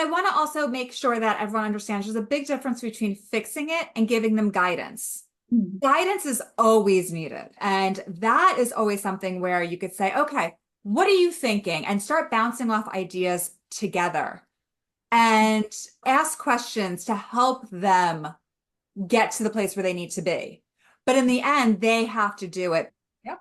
I want to also make sure that everyone understands there's a big difference between fixing it and giving them guidance. Mhm. Guidance is always needed. And that is always something where you could say, okay, what are you thinking? And start bouncing off ideas together and ask questions to help them get to the place where they need to be. But in the end, they have to do it. Yep.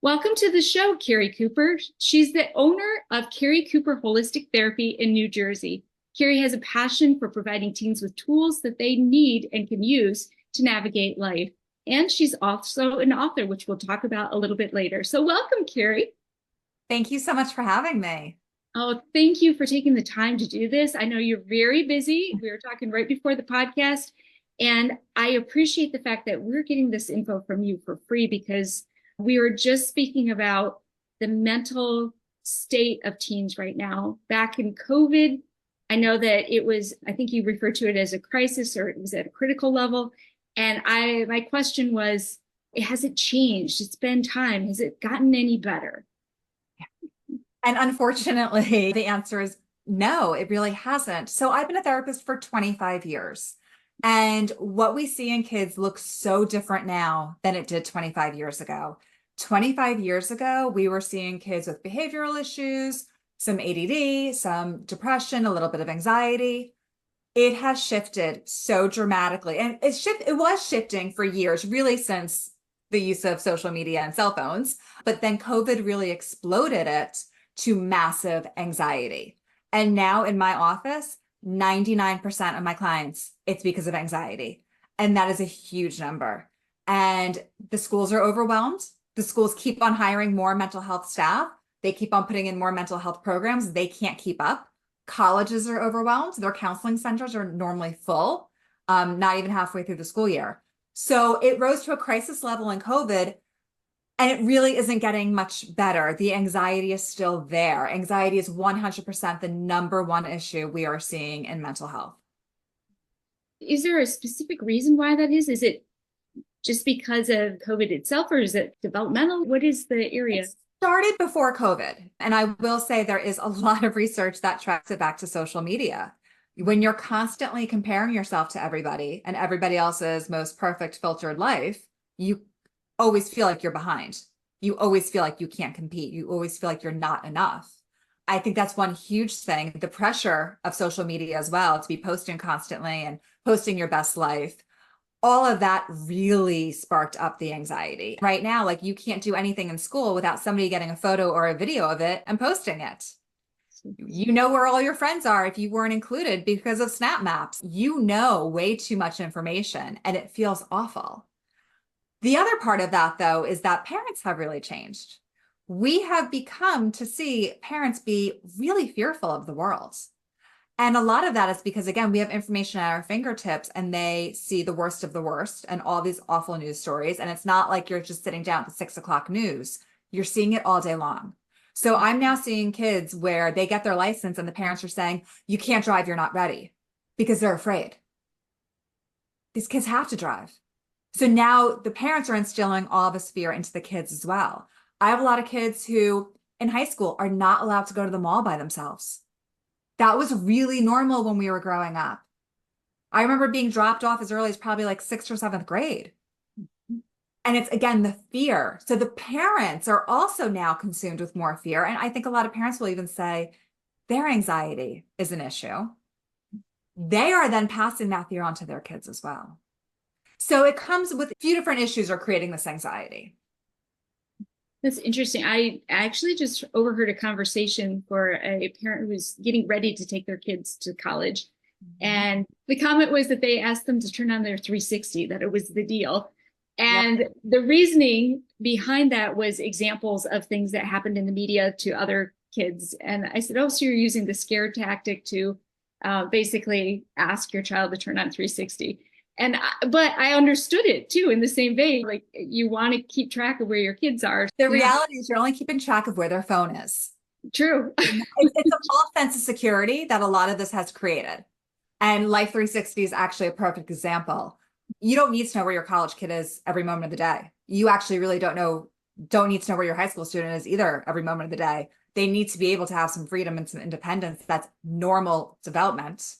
Welcome to the show, Keri Cooper. She's the owner of Keri Cooper Holistic Therapy in New Jersey. Keri has a passion for providing teens with tools that they need and can use to navigate life. And she's also an author, which we'll talk about a little bit later. So welcome, Keri. Thank you so much for having me. Oh, thank you for taking the time to do this. I know you're very busy. We were talking right before the podcast, and I appreciate the fact that we're getting this info from you for free because we were just speaking about the mental state of teens right now. Back in COVID, I know that it was, I think you referred to it as a crisis or it was at a critical level. And my question was, has it changed? It's been time. Has it gotten any better? And unfortunately, the answer is no, it really hasn't. So I've been a therapist for 25 years. And what we see in kids looks so different now than it did 25 years ago. 25 years ago, we were seeing kids with behavioral issues, some ADD, some depression, a little bit of anxiety. It has shifted so dramatically. And it was shifting for years, really since the use of social media and cell phones. But then COVID really exploded it to massive anxiety. And now in my office, 99% of my clients, it's because of anxiety. And that is a huge number. And the schools are overwhelmed. The schools keep on hiring more mental health staff. They keep on putting in more mental health programs. They can't keep up. Colleges are overwhelmed. Their counseling centers are normally full, not even halfway through the school year. So it rose to a crisis level in COVID, and it really isn't getting much better. The anxiety is still there. Anxiety is 100% the number one issue we are seeing in mental health. Is there a specific reason why that is? Is it just because of COVID itself, or is it developmental? What is the area? It started before COVID. And I will say there is a lot of research that tracks it back to social media. When you're constantly comparing yourself to everybody and everybody else's most perfect filtered life, you always feel like you're behind. You always feel like you can't compete. You always feel like you're not enough. I think that's one huge thing. The pressure of social media as well, to be posting constantly and posting your best life. All of that really sparked up the anxiety. Right now, like you can't do anything in school without somebody getting a photo or a video of it and posting it. You know where all your friends are if you weren't included because of Snap Maps. You know way too much information and it feels awful. The other part of that, though, is that parents have really changed. We have become to see parents be really fearful of the world. And a lot of that is because, again, we have information at our fingertips and they see the worst of the worst and all these awful news stories. And it's not like you're just sitting down at the 6 o'clock news. You're seeing it all day long. So I'm now seeing kids where they get their license and the parents are saying, you can't drive, you're not ready, because they're afraid. These kids have to drive. So now the parents are instilling all this fear into the kids as well. I have a lot of kids who in high school are not allowed to go to the mall by themselves. That was really normal when we were growing up. I remember being dropped off as early as probably like 6th or 7th grade. And it's again, the fear. So the parents are also now consumed with more fear. And I think a lot of parents will even say their anxiety is an issue. They are then passing that fear on to their kids as well. So it comes with a few different issues are creating this anxiety. That's interesting. I actually just overheard a conversation for a parent who was getting ready to take their kids to college. And the comment was that they asked them to turn on their 360, that it was the deal. And Yep. the reasoning behind that was examples of things that happened in the media to other kids. And I said, oh, so you're using the scare tactic to basically ask your child to turn on 360. But I understood it too in the same vein. Like you want to keep track of where your kids are. The reality is you're only keeping track of where their phone is. True. It's a false sense of security that a lot of this has created. And Life 360 is actually a perfect example. You don't need to know where your college kid is every moment of the day. You actually really don't need to know where your high school student is either every moment of the day. They need to be able to have some freedom and some independence. That's normal development.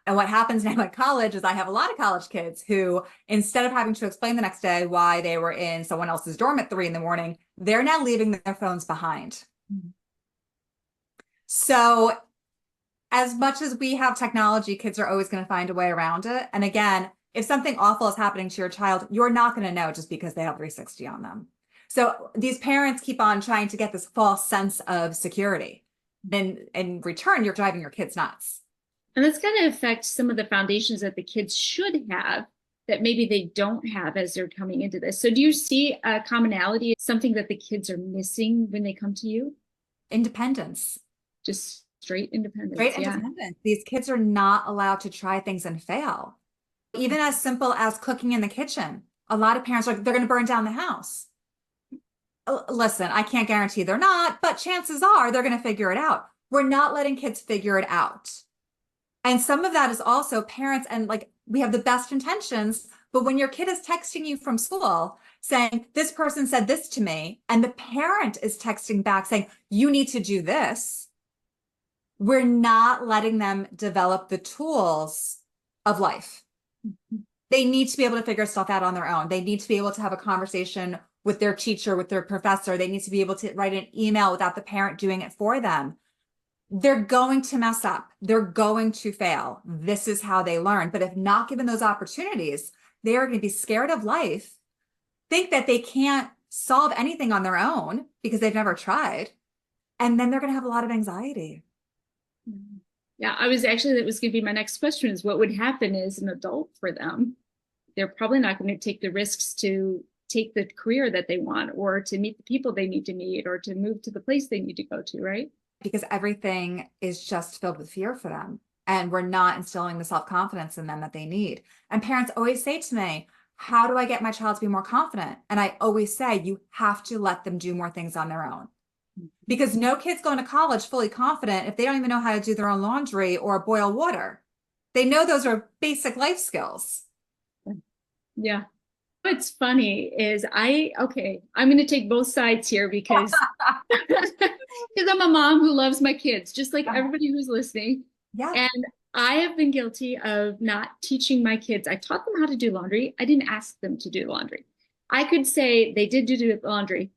And what happens now at college is I have a lot of college kids who, instead of having to explain the next day why they were in someone else's dorm at 3 a.m, they're now leaving their phones behind. Mm-hmm. So as much as we have technology, kids are always going to find a way around it. And again, if something awful is happening to your child, you're not going to know just because they have 360 on them. So these parents keep on trying to get this false sense of security. Then in return, you're driving your kids nuts. And that's going to affect some of the foundations that the kids should have that maybe they don't have as they're coming into this. So do you see a commonality, something that the kids are missing when they come to you? Independence. Just straight independence. Straight independence. These kids are not allowed to try things and fail. Even as simple as cooking in the kitchen. A lot of parents are like, they're going to burn down the house. Listen, I can't guarantee they're not, but chances are they're going to figure it out. We're not letting kids figure it out. And some of that is also parents, and like, we have the best intentions, but when your kid is texting you from school saying, this person said this to me, and the parent is texting back saying, you need to do this, we're not letting them develop the tools of life. They need to be able to figure stuff out on their own. They need to be able to have a conversation with their teacher, with their professor. They need to be able to write an email without the parent doing it for them. They're going to mess up. They're going to fail. This is how they learn. But if not given those opportunities, they are going to be scared of life, think that they can't solve anything on their own because they've never tried. And then they're going to have a lot of anxiety. Yeah, that was going to be my next question, is what would happen as an adult for them? They're probably not going to take the risks to take the career that they want, or to meet the people they need to meet, or to move to the place they need to go to, right? Because everything is just filled with fear for them. And we're not instilling the self-confidence in them that they need. And parents always say to me, how do I get my child to be more confident? And I always say, you have to let them do more things on their own. Because no kid's going to college fully confident if they don't even know how to do their own laundry or boil water. They know those are basic life skills. Yeah. What's funny is I'm going to take both sides here because I'm a mom who loves my kids, just like everybody who's listening. Yeah. And I have been guilty of not teaching my kids. I taught them how to do laundry. I didn't ask them to do laundry. I could say they did do laundry.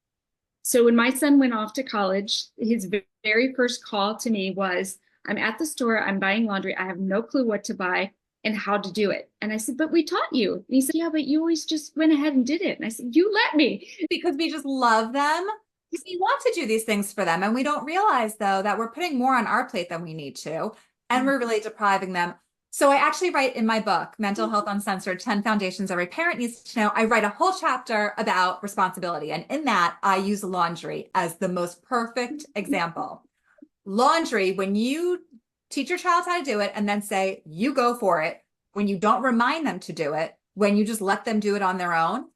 So when my son went off to college, his very first call to me was, I'm at the store, I'm buying laundry. I have no clue what to buy and how to do it. And I said, but we taught you. And he said, yeah, but you always just went ahead and did it. And I said, you let me. Because we just love them. We want to do these things for them. And we don't realize, though, that we're putting more on our plate than we need to. And we're really depriving them. So I actually write in my book, Mental Health Uncensored, 10 Foundations Every Parent Needs to Know. I write a whole chapter about responsibility. And in that, I use laundry as the most perfect example. Laundry, when you teach your child how to do it and then say, you go for it, when you don't remind them to do it, when you just let them do it on their own,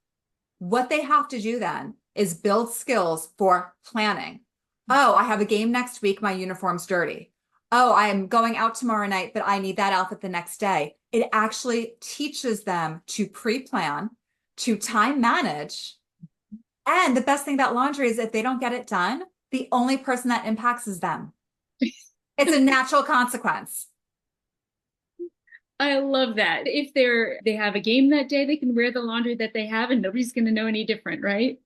what they have to do then is build skills for planning. Oh, I have a game next week. My uniform's dirty. Oh, I am going out tomorrow night, but I need that outfit the next day. It actually teaches them to pre-plan, to time manage. And the best thing about laundry is if they don't get it done, the only person that impacts is them. It's a natural consequence. I love that. If they have a game that day, they can wear the laundry that they have and nobody's going to know any different, right?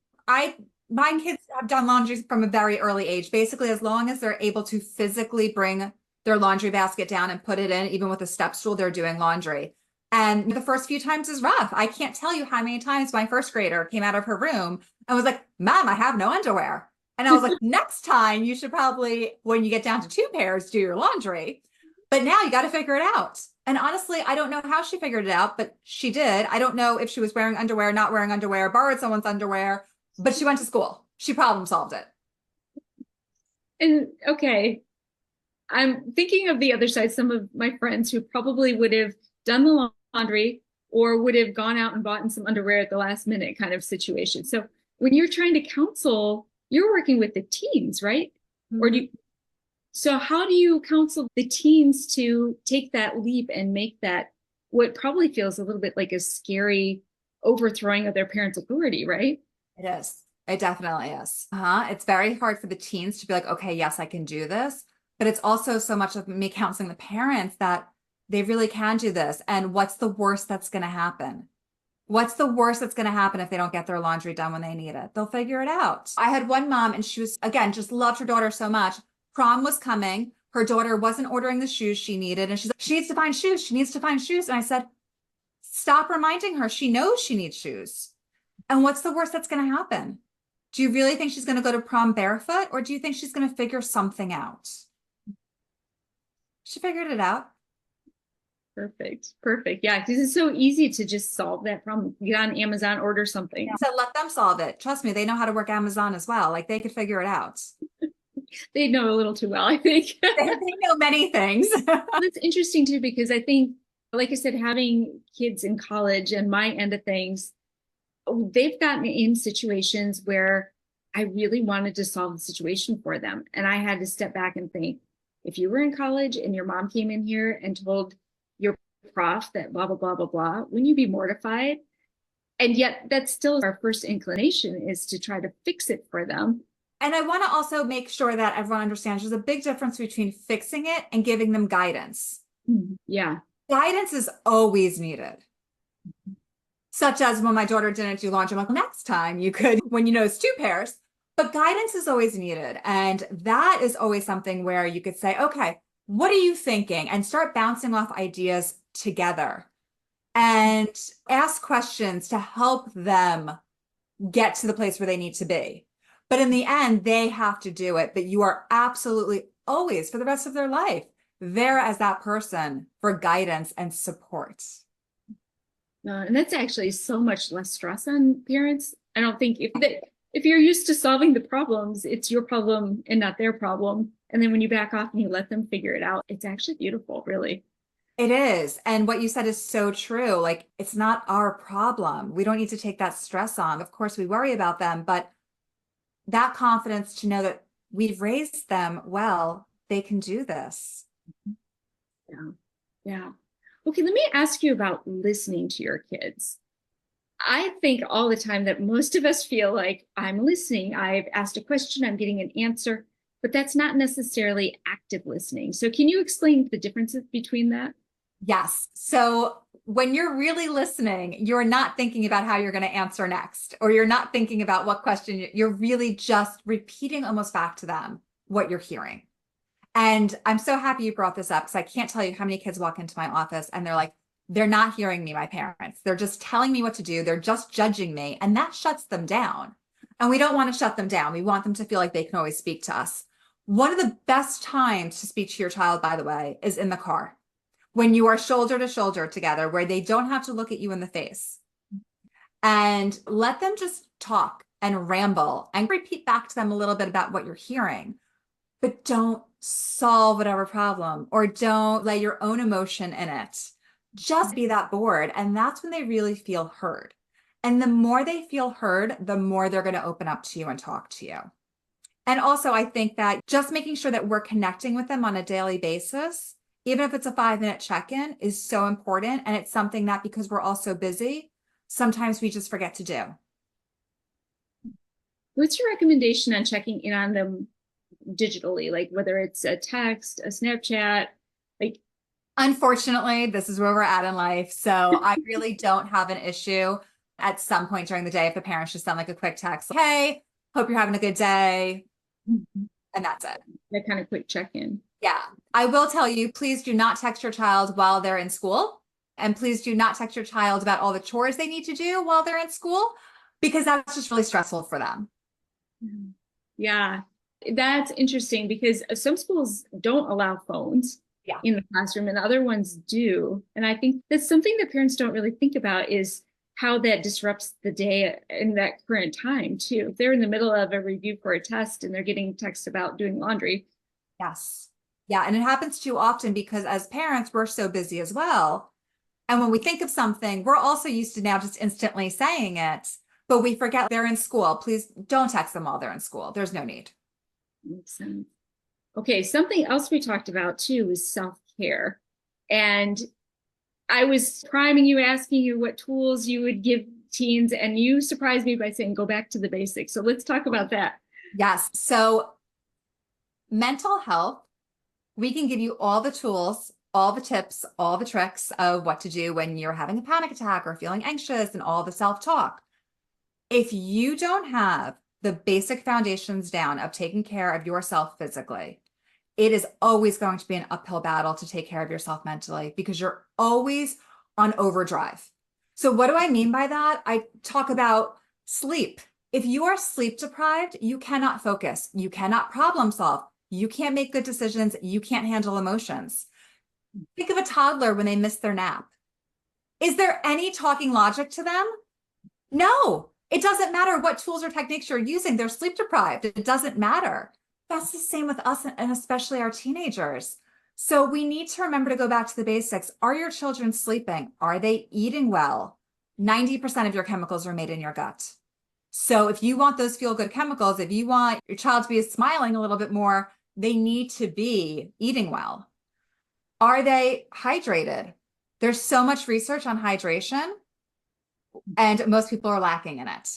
My kids have done laundry from a very early age. Basically, as long as they're able to physically bring their laundry basket down and put it in, even with a step stool, they're doing laundry. And the first few times is rough. I can't tell you how many times my first grader came out of her room and was like, Mom, I have no underwear. And I was like, next time you should probably, when you get down to 2 pairs, do your laundry. But now you got to figure it out. And honestly, I don't know how she figured it out, but she did. I don't know if she was wearing underwear, not wearing underwear, borrowed someone's underwear, but she went to school. She problem solved it. And okay, I'm thinking of the other side, some of my friends who probably would have done the laundry or would have gone out and bought some underwear at the last minute kind of situation. So when you're trying to counsel, you're working with the teens, right? Mm-hmm. So how do you counsel the teens to take that leap and make that what probably feels a little bit like a scary overthrowing of their parents' authority, right? It is. It definitely is. It's very hard for the teens to be like, okay, yes, I can do this. But it's also so much of me counseling the parents that they really can do this. And what's the worst that's going to happen? What's the worst that's going to happen if they don't get their laundry done when they need it? They'll figure it out. I had one mom and she was, again, just loved her daughter so much. Prom was coming. Her daughter wasn't ordering the shoes she needed. And she's like, she needs to find shoes. She needs to find shoes. And I said, stop reminding her. She knows she needs shoes. And what's the worst that's going to happen? Do you really think she's going to go to prom barefoot, or do you think she's going to figure something out? She figured it out. Perfect. Perfect. Yeah, because it's so easy to just solve that problem. Get on Amazon, order something. So let them solve it. Trust me, they know how to work Amazon as well. Like they could figure it out. They know a little too well, I think. They know many things. That's interesting too, because I think, like I said, having kids in college and my end of things, they've gotten in situations where I really wanted to solve the situation for them. And I had to step back and think, if you were in college and your mom came in here and told your prof that blah, blah, blah, blah, blah, wouldn't you be mortified? And yet that's still our first inclination, is to try to fix it for them. And I want to also make sure that everyone understands there's a big difference between fixing it and giving them guidance. Yeah. Guidance is always needed. Such as when my daughter didn't do laundry, I'm like, next time you could, when you know it's two pairs. But guidance is always needed. And that is always something where you could say, okay, what are you thinking? And start bouncing off ideas together and ask questions to help them get to the place where they need to be. But in the end, they have to do it. But you are absolutely always, for the rest of their life, there as that person for guidance and support. And that's actually so much less stress on parents. I don't think if you're used to solving the problems, it's your problem and not their problem. And then when you back off and you let them figure it out, it's actually beautiful, really. It is. And what you said is so true. Like, it's not our problem. We don't need to take that stress on. Of course, we worry about them, but that confidence to know that we've raised them well, they can do this. Yeah. Yeah. Okay, let me ask you about listening to your kids. I think all the time that most of us feel like, I'm listening. I've asked a question, I'm getting an answer, but that's not necessarily active listening. So can you explain the differences between that? Yes. So when you're really listening, you're not thinking about how you're going to answer next, or you're not thinking about what question you're really just repeating almost back to them what you're hearing. And I'm so happy you brought this up, because I can't tell you how many kids walk into my office and they're like, they're not hearing me, my parents. They're just telling me what to do. They're just judging me. And that shuts them down. And we don't want to shut them down. We want them to feel like they can always speak to us. One of the best times to speak to your child, by the way, is in the car, when you are shoulder to shoulder together, where they don't have to look at you in the face. And let them just talk and ramble and repeat back to them a little bit about what you're hearing. But don't solve whatever problem, or don't let your own emotion in it. Just be that board. And that's when they really feel heard. And the more they feel heard, the more they're going to open up to you and talk to you. And also, I think that just making sure that we're connecting with them on a daily basis, even if it's a 5-minute check-in, is so important. And it's something that, because we're all so busy, sometimes we just forget to do. What's your recommendation on checking in on them digitally, like whether it's a text, a Snapchat? Like, unfortunately, this is where we're at in life. So I really don't have an issue at some point during the day if the parents just send like a quick text, like, hey, hope you're having a good day. And that's it. That kind of quick check-in. Yeah. I will tell you, please do not text your child while they're in school. And please do not text your child about all the chores they need to do while they're in school, because that's just really stressful for them. Yeah. That's interesting, because some schools don't allow phones in the classroom and other ones do. And I think that's something that parents don't really think about, is how that disrupts the day in that current time too. If they're in the middle of a review for a test and they're getting text about doing laundry. Yes. Yeah. And it happens too often, because as parents, we're so busy as well. And when we think of something, we're also used to now just instantly saying it, but we forget they're in school. Please don't text them while they're in school. There's no need. Makes sense. Okay, something else we talked about too is self-care. And I was priming you, asking you what tools you would give teens, and you surprised me by saying, go back to the basics. So let's talk about that. Yes. So mental health, we can give you all the tools, all the tips, all the tricks of what to do when you're having a panic attack or feeling anxious and all the self-talk. If you don't have the basic foundations down of taking care of yourself physically, it is always going to be an uphill battle to take care of yourself mentally because you're always on overdrive. So what do I mean by that? I talk about sleep. If you are sleep deprived, you cannot focus. You cannot problem solve. You can't make good decisions. You can't handle emotions. Think of a toddler when they miss their nap. Is there any talking logic to them? No, it doesn't matter what tools or techniques you're using. They're sleep deprived. It doesn't matter. That's the same with us and especially our teenagers. So we need to remember to go back to the basics. Are your children sleeping? Are they eating well? 90% of your chemicals are made in your gut. So if you want those feel-good chemicals, if you want your child to be smiling a little bit more, they need to be eating well. Are they hydrated? There's so much research on hydration, and most people are lacking in it.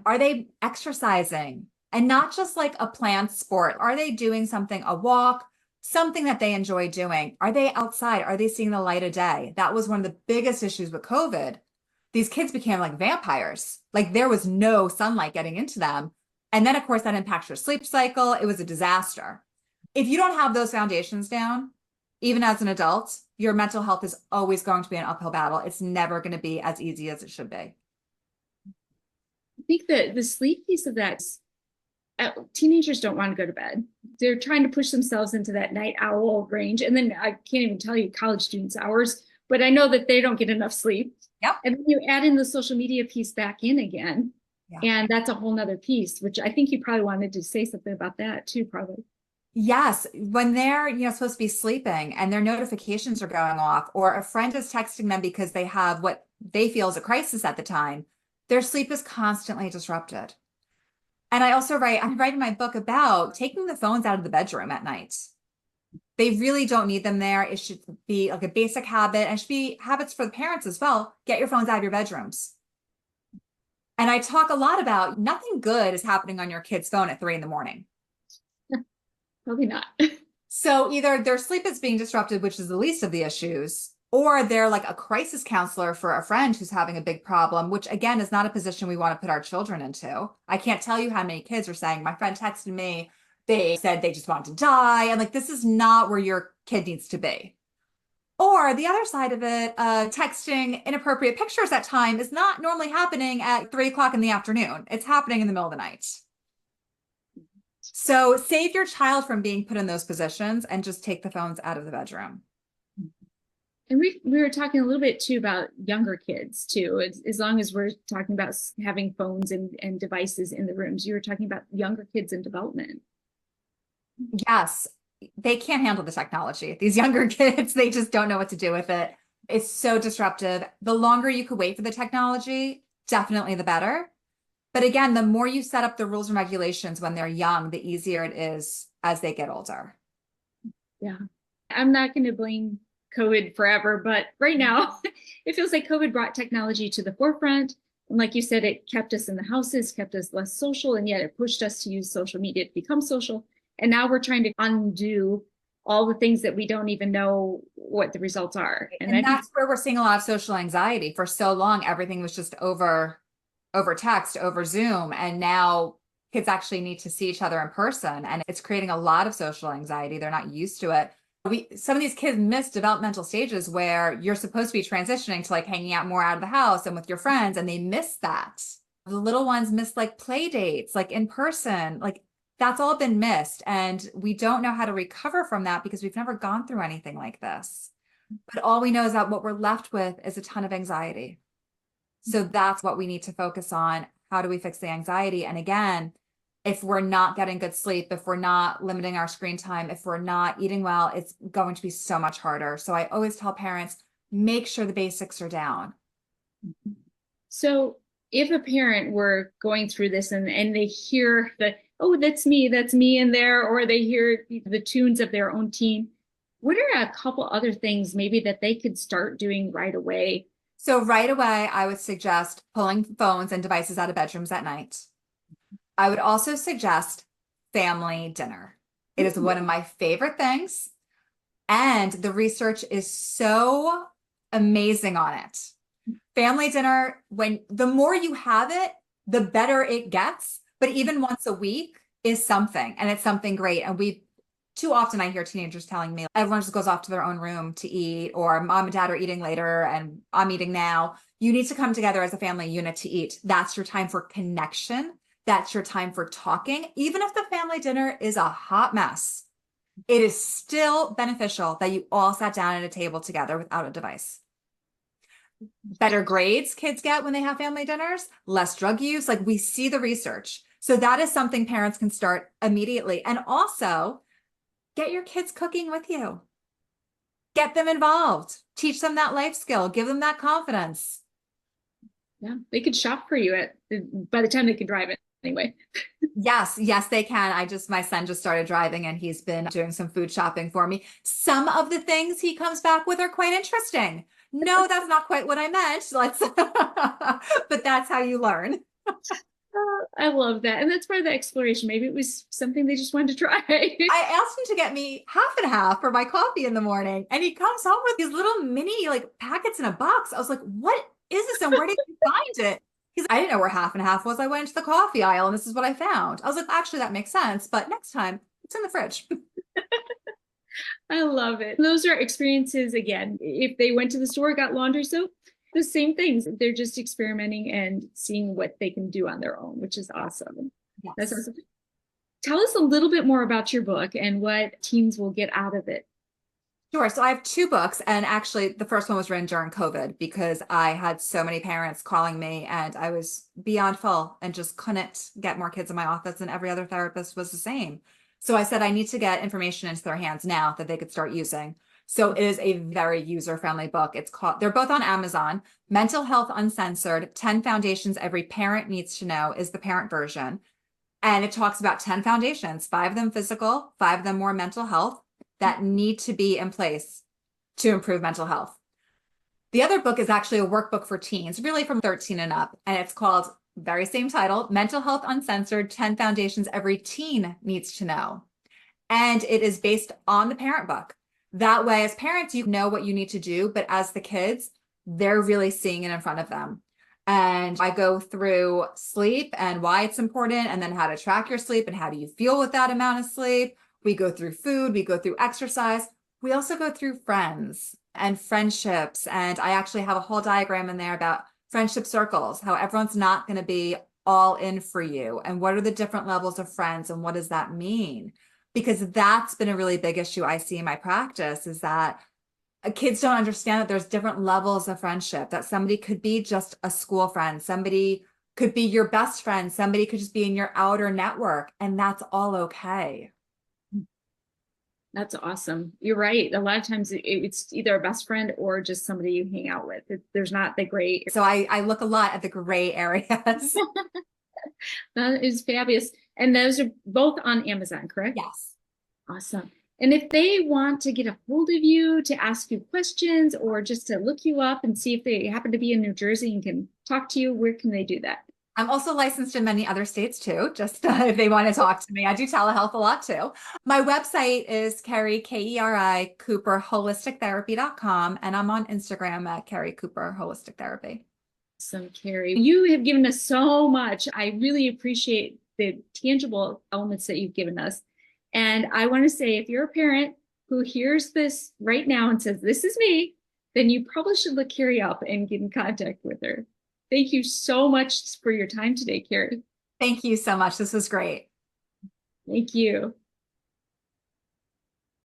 Are they exercising? And not just like a planned sport. Are they doing something, a walk, something that they enjoy doing? Are they outside? Are they seeing the light of day? That was one of the biggest issues with COVID. These kids became like vampires. Like there was no sunlight getting into them. And then, of course, that impacts your sleep cycle. It was a disaster. If you don't have those foundations down, even as an adult, your mental health is always going to be an uphill battle. It's never going to be as easy as it should be. I think that the sleep piece of that, teenagers don't want to go to bed. They're trying to push themselves into that night owl range. And then I can't even tell you college students' hours, but I know that they don't get enough sleep. Yep. And then you add in the social media piece back in again. Yeah. And that's a whole nother piece, which I think you probably wanted to say something about that too, probably. Yes, when they're, supposed to be sleeping and their notifications are going off, or a friend is texting them because they have what they feel is a crisis at the time, their sleep is constantly disrupted. And I write in my book about taking the phones out of the bedroom at night. They really don't need them there. It should be like a basic habit, and it should be habits for the parents as well. Get your phones out of your bedrooms. And I talk a lot about nothing good is happening on your kid's phone at 3 a.m. Probably not. So either their sleep is being disrupted, which is the least of the issues, or they're like a crisis counselor for a friend who's having a big problem, which again is not a position we want to put our children into. I can't tell you how many kids are saying, my friend texted me, they said they just want to die. And like, this is not where your kid needs to be. Or the other side of it, texting inappropriate pictures at time is not normally happening at 3 o'clock in the afternoon. It's happening in the middle of the night. So save your child from being put in those positions and just take the phones out of the bedroom. And we were talking a little bit too about younger kids too. As long as we're talking about having phones and devices in the rooms, you were talking about younger kids in development. Yes, they can't handle the technology. These younger kids, they just don't know what to do with it. It's so disruptive. The longer you could wait for the technology, definitely the better. But again, the more you set up the rules and regulations when they're young, the easier it is as they get older. Yeah. I'm not going to blame COVID forever, but right now it feels like COVID brought technology to the forefront. And like you said, it kept us in the houses, kept us less social, and yet it pushed us to use social media to become social. And now we're trying to undo all the things that we don't even know what the results are. And that's where we're seeing a lot of social anxiety. For so long, everything was just over text, over Zoom. And now kids actually need to see each other in person. And it's creating a lot of social anxiety. They're not used to it. Some of these kids miss developmental stages where you're supposed to be transitioning to like hanging out more out of the house and with your friends, and they miss that. The little ones miss like play dates, like in person, like that's all been missed. And we don't know how to recover from that because we've never gone through anything like this. But all we know is that what we're left with is a ton of anxiety. So that's what we need to focus on. How do we fix the anxiety? And again, if we're not getting good sleep, if we're not limiting our screen time, if we're not eating well, it's going to be so much harder. So I always tell parents, make sure the basics are down. So if a parent were going through this and they hear that, oh, that's me in there, or they hear the tunes of their own teen, what are a couple other things maybe that they could start doing right away So right away, I would suggest pulling phones and devices out of bedrooms at night. I would also suggest family dinner. It is one of my favorite things. And the research is so amazing on it. Family dinner, when the more you have it, the better it gets. But even once a week is something, and it's something great. And we too often I hear teenagers telling me everyone just goes off to their own room to eat, or mom and dad are eating later and I'm eating now. You need to come together as a family unit to eat. That's your time for connection. That's your time for talking. Even if the family dinner is a hot mess, it is still beneficial that you all sat down at a table together without a device. Better grades kids get when they have family dinners, less drug use. Like, we see the research. So that is something parents can start immediately. And also get your kids cooking with you. Get them involved. Teach them that life skill. Give them that confidence. Yeah, they could shop for you by the time they can drive it anyway. Yes, yes, they can. My son just started driving and he's been doing some food shopping for me. Some of the things he comes back with are quite interesting. No, that's not quite what I meant. But that's how you learn. I love that. And that's part of the exploration. Maybe it was something they just wanted to try. I asked him to get me half and half for my coffee in the morning, and he comes home with these little mini like packets in a box. I was like, what is this? And where did you find it? I didn't know where half and half was. I went into the coffee aisle and this is what I found. I was like, actually, that makes sense. But next time it's in the fridge. I love it. Those are experiences. Again, if they went to the store, got laundry soap, the same things. They're just experimenting and seeing what they can do on their own, which is awesome. Yes. That's awesome. Tell us a little bit more about your book and what teens will get out of it. Sure. So I have two books, and actually the first one was written during COVID because I had so many parents calling me and I was beyond full and just couldn't get more kids in my office, and every other therapist was the same. So I said, I need to get information into their hands now that they could start using. So it is a very user-friendly book. They're both on Amazon. Mental Health Uncensored, 10 Foundations Every Parent Needs to Know is the parent version. And it talks about 10 foundations, 5 of them physical, 5 of them more mental health, that need to be in place to improve mental health. The other book is actually a workbook for teens, really from 13 and up. And it's called, very same title, Mental Health Uncensored, 10 Foundations Every Teen Needs to Know. And it is based on the parent book. That way, as parents, you know what you need to do, but as the kids, they're really seeing it in front of them. And I go through sleep and why it's important, and then how to track your sleep and how do you feel with that amount of sleep. We go through food, we go through exercise. We also go through friends and friendships. And I actually have a whole diagram in there about friendship circles, how everyone's not going to be all in for you. And what are the different levels of friends and what does that mean? Because that's been a really big issue I see in my practice, is that kids don't understand that there's different levels of friendship, that somebody could be just a school friend, somebody could be your best friend, somebody could just be in your outer network, and that's all okay. That's awesome. You're right. A lot of times it's either a best friend or just somebody you hang out with. There's not the gray. So I look a lot at the gray areas. That is fabulous. And those are both on Amazon, correct? Yes. Awesome. And if they want to get a hold of you to ask you questions or just to look you up and see if they happen to be in New Jersey and can talk to you, where can they do that? I'm also licensed in many other states too, just if they want to talk to me. I do telehealth a lot too. My website is Keri, Keri Cooper, holistictherapy.com. And I'm on Instagram at Keri Cooper Holistic Therapy. So, Keri, you have given us so much. I really appreciate the tangible elements that you've given us. And I want to say, if you're a parent who hears this right now and says, this is me, then you probably should look Keri up and get in contact with her. Thank you so much for your time today, Keri. Thank you so much. This was great. Thank you.